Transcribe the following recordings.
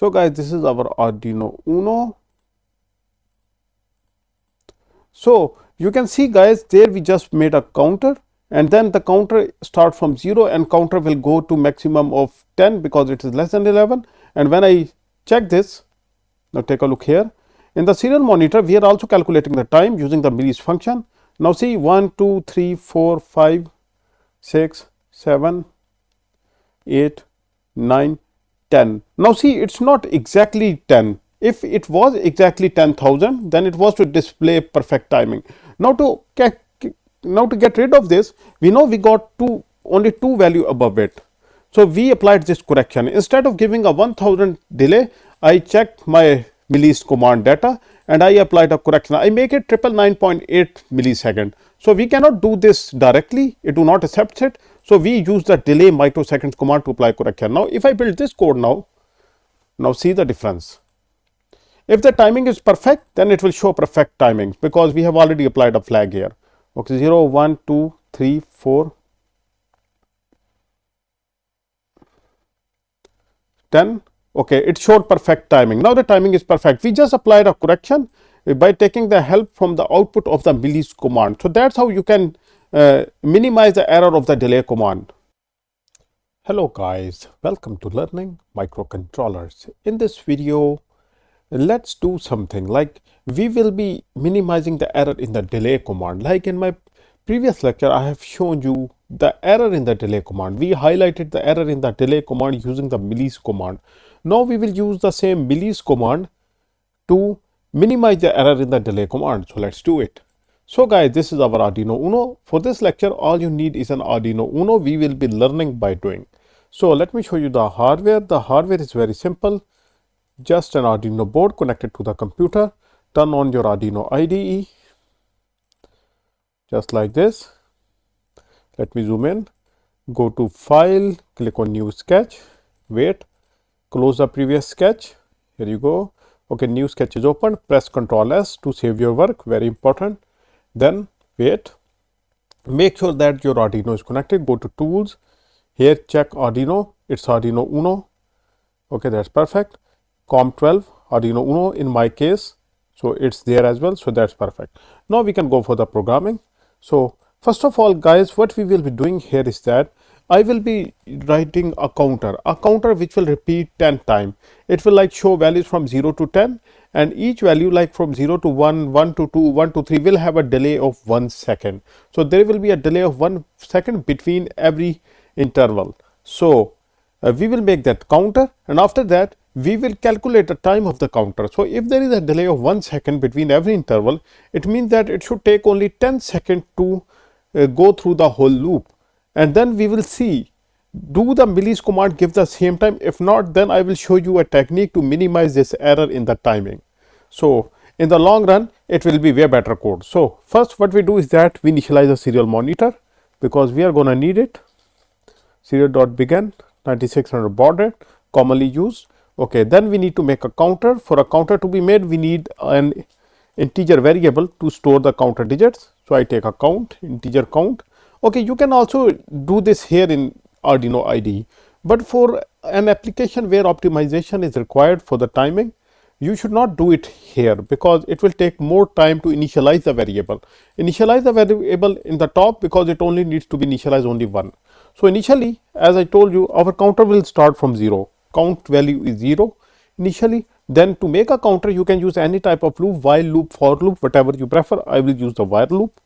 So guys, this is our Arduino UNO. So you can see guys, there we just made a counter, and then the counter starts from 0 and counter will go to maximum of 10 because it is less than 11. And when I check this, now take a look here. In the serial monitor, we are also calculating the time using the millis function. Now see 1, 2, 3, 4, 5, 6, 7, 8, 9, 10. Now see, it's not exactly 10. If it was exactly 10,000, then it was to display perfect timing. Now to get rid of this, we know we got only two value above it. So we applied this correction. Instead of giving a 1000 delay, I checked my millis command data and I applied a correction. I make it 999.8 millisecond. So we cannot do this directly. It do not accept it. So we use the delay microseconds command to apply correction. Now if I build this code now see the difference. If the timing is perfect, then it will show perfect timings because we have already applied a flag here. Okay, 0, 1, 2, 3, 4, 10. Okay, it showed perfect timing. Now the timing is perfect. We just applied a correction by taking the help from the output of the millis command. So that's how you can minimize the error of the delay command. Hello guys, welcome to learning microcontrollers. In this video, let's do something like we will be minimizing the error in the delay command. Like in my previous lecture, I have shown you the error in the delay command. We highlighted the error in the delay command using the millis command. Now we will use the same millis command to minimize the error in the delay command. So let's do it. So guys, this is our Arduino UNO. For this lecture, all you need is an Arduino UNO. We will be learning by doing. So let me show you the hardware. The hardware is very simple. Just an Arduino board connected to the computer. Turn on your Arduino IDE. Just like this. Let me zoom in. Go to File, click on New Sketch. Wait. Close the previous sketch. Here you go. Okay, new sketch is open. Press Ctrl S to save your work. Very important. Then wait. Make sure that your Arduino is connected. Go to Tools. Here check Arduino. It's Arduino UNO. Okay, that's perfect. COM12 Arduino UNO in my case. So it's there as well. So that's perfect. Now we can go for the programming. So first of all, guys, what we will be doing here is that I will be writing a counter which will repeat 10 times. It will like show values from 0 to 10, and each value like from 0 to 1, 1 to 2, 1 to 3 will have a delay of 1 second. So there will be a delay of 1 second between every interval. So we will make that counter, and after that we will calculate the time of the counter. So if there is a delay of 1 second between every interval, it means that it should take only 10 seconds to go through the whole loop. And then we will see, do the millis command give the same time? If not, then I will show you a technique to minimize this error in the timing. So in the long run, it will be way better code. So first what we do is that we initialize a serial monitor because we are going to need it. Serial.begin 9600 baud rate, commonly used. Okay, then we need to make a counter. For a counter to be made, we need an integer variable to store the counter digits. So I take a count, integer count. Okay, you can also do this here in Arduino IDE, but for an application where optimization is required for the timing, you should not do it here because it will take more time to initialize the variable. Initialize the variable in the top because it only needs to be initialized only one. So initially, as I told you, our counter will start from 0. Count value is 0 initially. Then to make a counter, you can use any type of loop, while loop, for loop, whatever you prefer. I will use the while loop.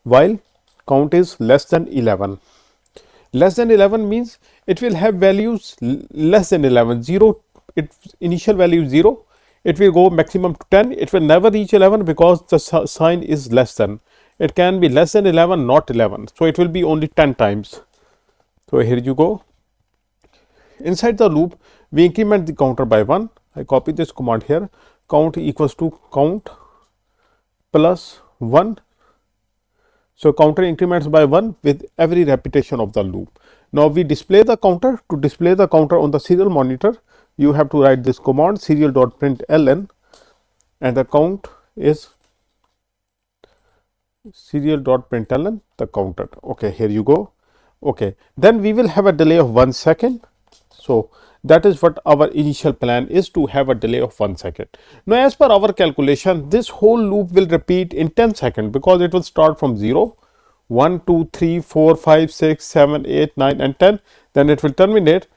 While count is less than 11. Less than 11 means it will have values less than 11. 0, its initial value is 0. It will go maximum to 10. It will never reach 11 because the sign is less than. It can be less than 11, not 11. So it will be only 10 times. So here you go. Inside the loop, we increment the counter by 1. I copy this command here. Count equals to count plus 1. So counter increments by 1 with every repetition of the loop. Now we display the counter. To display the counter on the serial monitor, you have to write this command serial.println, and the count is serial.println the counter. Okay, here you go. Okay, then we will have a delay of 1 second. So That is what our initial plan is, to have a delay of 1 second. Now as per our calculation, this whole loop will repeat in 10 seconds because it will start from 0, 1, 2, 3, 4, 5, 6, 7, 8, 9 and 10. Then it will terminate,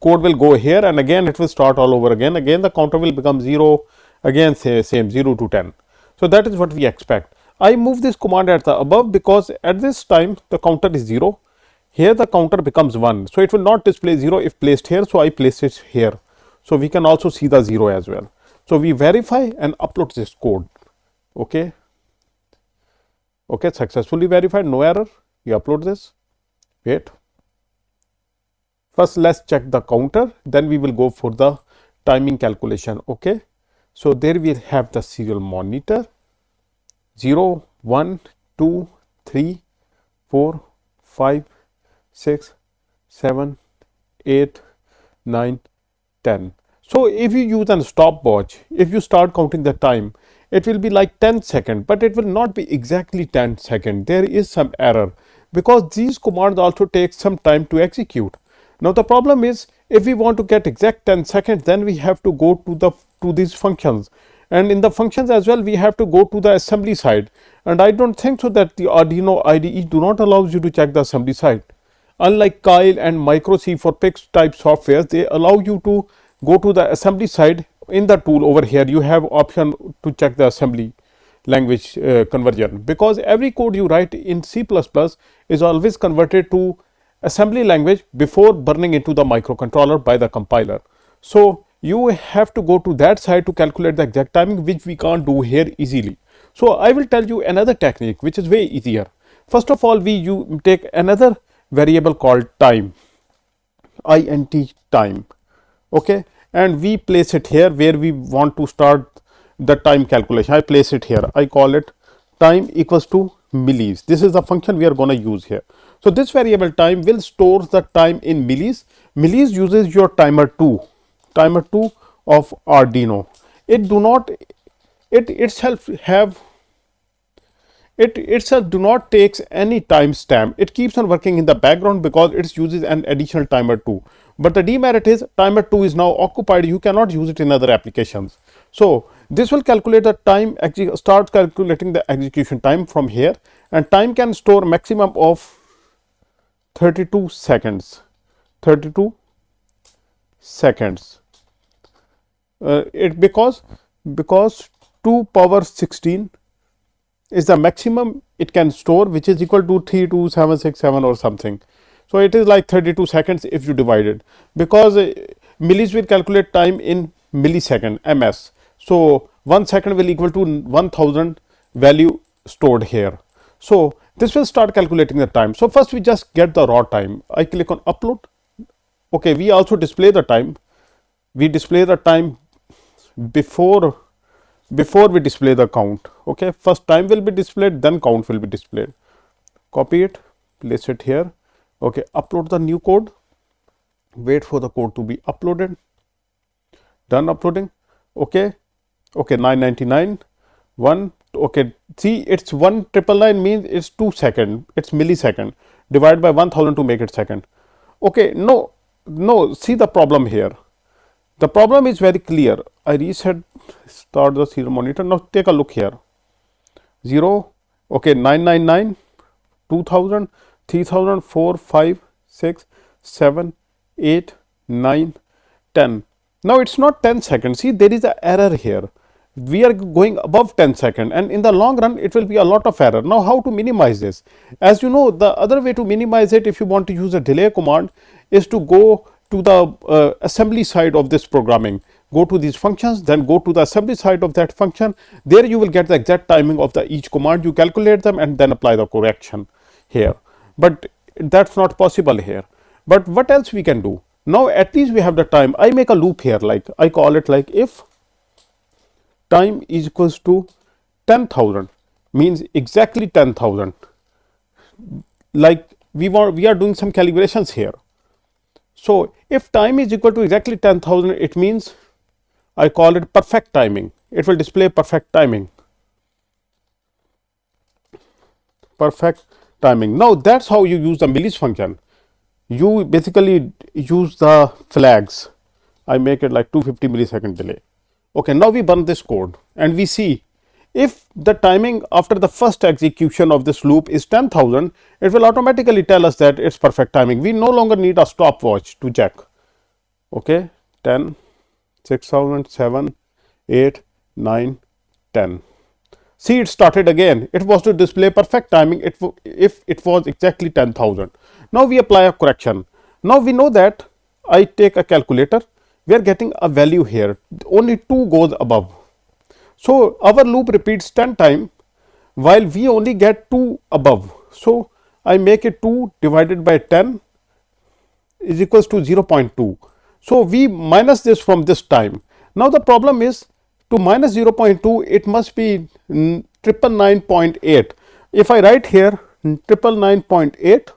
code will go here and again it will start all over again. Again the counter will become 0, again say same 0 to 10. So that is what we expect. I move this command at the above because at this time the counter is 0. Here the counter becomes 1. So it will not display 0 if placed here. So I place it here. So we can also see the 0 as well. So we verify and upload this code. Okay. Okay, successfully verified, no error. We upload this. Wait. First let's check the counter, then we will go for the timing calculation. Okay. So there we have the serial monitor. 0, 1, 2, 3, 4, 5, 6, 7, 8, 9, 10. So if you use a stopwatch, if you start counting the time, it will be like 10 seconds, but it will not be exactly 10 seconds. There is some error because these commands also take some time to execute. Now the problem is, if we want to get exact 10 seconds, then we have to go to these functions, and in the functions as well we have to go to the assembly side, and I don't think so that the Arduino IDE do not allow you to check the assembly side. Unlike Kyle and MicroC for Pix type software, they allow you to go to the assembly side. In the tool over here you have option to check the assembly language conversion, because every code you write in C++ is always converted to assembly language before burning into the microcontroller by the compiler. So you have to go to that side to calculate the exact timing, which we can't do here easily. So I will tell you another technique which is way easier. First of all, you take another variable called time, int time. Okay, and we place it here where we want to start the time calculation. I place it here. I call it time equals to millis. This is the function we are going to use here. So this variable time will store the time in millis. Millis uses your timer 2 of Arduino. It itself do not takes any timestamp. It keeps on working in the background because it uses an additional timer 2. But the demerit is timer 2 is now occupied. You cannot use it in other applications. So this will calculate the time, start calculating the execution time from here, and time can store maximum of 32 seconds. 32 seconds. Because 2 power 16 is the maximum it can store, which is equal to 32767 or something. So it is like 32 seconds if you divide it, because millis will calculate time in millisecond, ms. So 1 second will equal to 1000 value stored here. So this will start calculating the time. So first we just get the raw time. I click on upload. Okay, we also display the time. We display the time before we display the count. Okay, first time will be displayed, then count will be displayed. Copy it, place it here. Okay, upload the new code, wait for the code to be uploaded. Done uploading. Okay, 999 1. Okay, see, it's 1999 means it's 2 seconds, it's millisecond, divide by 1000 to make it second. Okay, no, see the problem here. The problem is very clear. I reset, start the serial monitor. Now take a look here. 0, okay, 999, 2000, 3000, 4, 5, 6, 7, 8, 9, 10. Now it's not 10 seconds. See, there is an error here. We are going above 10 seconds, and in the long run it will be a lot of error. Now how to minimize this? As you know, the other way to minimize it, if you want to use a delay command, is to go to the assembly side of this programming. Go to these functions, then go to the assembly side of that function. There you will get the exact timing of the each command. You calculate them and then apply the correction here. But that's not possible here. But what else we can do? Now at least we have the time. I make a loop here, like I call it like if time is equals to 10,000, means exactly 10,000. Like we are doing some calibrations here. So if time is equal to exactly 10,000, it means I call it perfect timing. It will display perfect timing. Perfect timing. Now that's how you use the millis function. You basically use the flags. I make it like 250 millisecond delay. Okay, now we run this code and we see if the timing after the first execution of this loop is 10,000, it will automatically tell us that it's perfect timing. We no longer need a stopwatch to check. Okay, 10, 6,000, 7, 8, 9, 10. See, it started again. It was to display perfect timing if it was exactly 10,000. Now we apply a correction. Now we know that I take a calculator. We are getting a value here. Only 2 goes above. So our loop repeats 10 times while we only get 2 above. So I make it 2 divided by 10 is equals to 0.2. So we minus this from this time. Now the problem is to minus 0.2, it must be 999.8. If I write here 999.8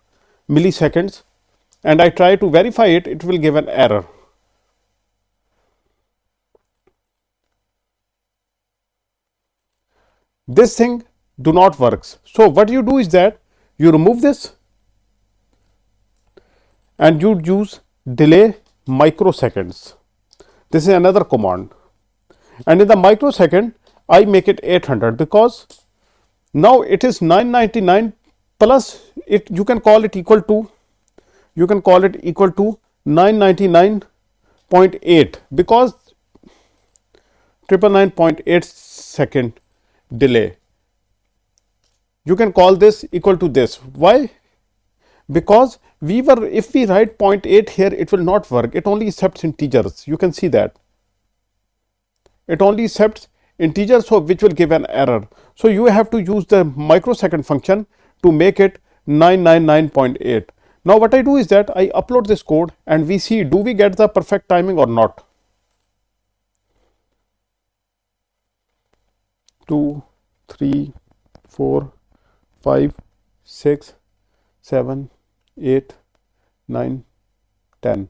milliseconds and I try to verify it, it will give an error. This thing do not works. So what you do is that you remove this and you use delay microseconds. This is another command, and in the microsecond I make it 800 because now it is 999 plus it, you can call it equal to 999.8 because 999.8 second delay. You can call this equal to this. Why? Because if we write 0.8 here, it will not work. It only accepts integers. You can see that it only accepts integers, so which will give an error. So you have to use the microsecond function to make it 999.8. Now what I do is that I upload this code and we see, do we get the perfect timing or not? 2, 3, 4, 5, 6, 7, 8, 9, 10.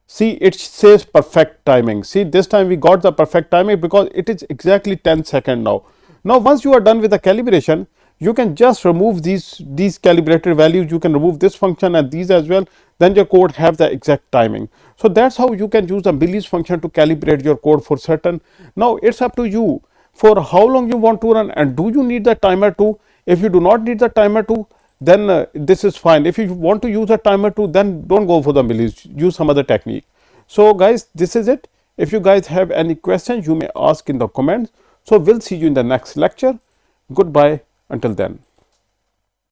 See, it says perfect timing. See, this time we got the perfect timing because it is exactly 10 seconds now. Now once you are done with the calibration, you can just remove these calibrated values. You can remove this function and these as well. Then your code have the exact timing. So that's how you can use the millis function to calibrate your code for certain. Now it's up to you for how long you want to run, and do you need the timer too? If you do not need the timer too, then this is fine. If you want to use a timer too, then don't go for the millis, use some other technique. So guys, this is it. If you guys have any questions, you may ask in the comments. So we'll see you in the next lecture. Goodbye until then.